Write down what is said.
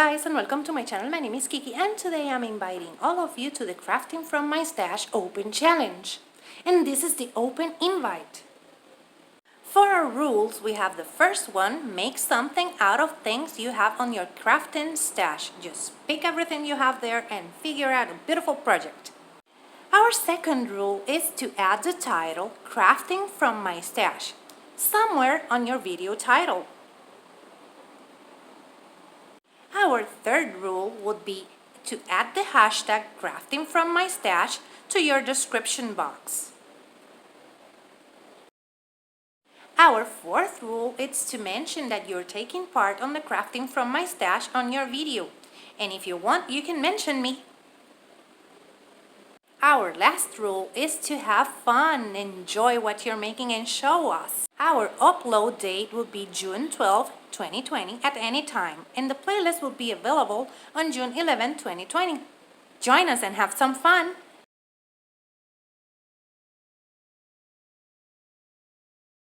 guys, and welcome to my channel. My name is Kiki, and today I'm inviting all of you to the Crafting from My Stash Open Challenge. And this is the open invite. For our rules, we have the first one: make something out of things you have on your crafting stash. Just pick everything you have there and figure out a beautiful project. Our second rule is to add the title Crafting from My Stash somewhere on your video title. Our third rule would be to add the hashtag craftingfrommystash to your description box. Our fourth rule is to mention that you're taking part on the Crafting from My Stash on your video. And if you want, you can mention me. Our last rule is to have fun, enjoy what you're making and show us. Our upload date will be June 12, 2020 at any time, and the playlist will be available on June 11, 2020. Join us and have some fun!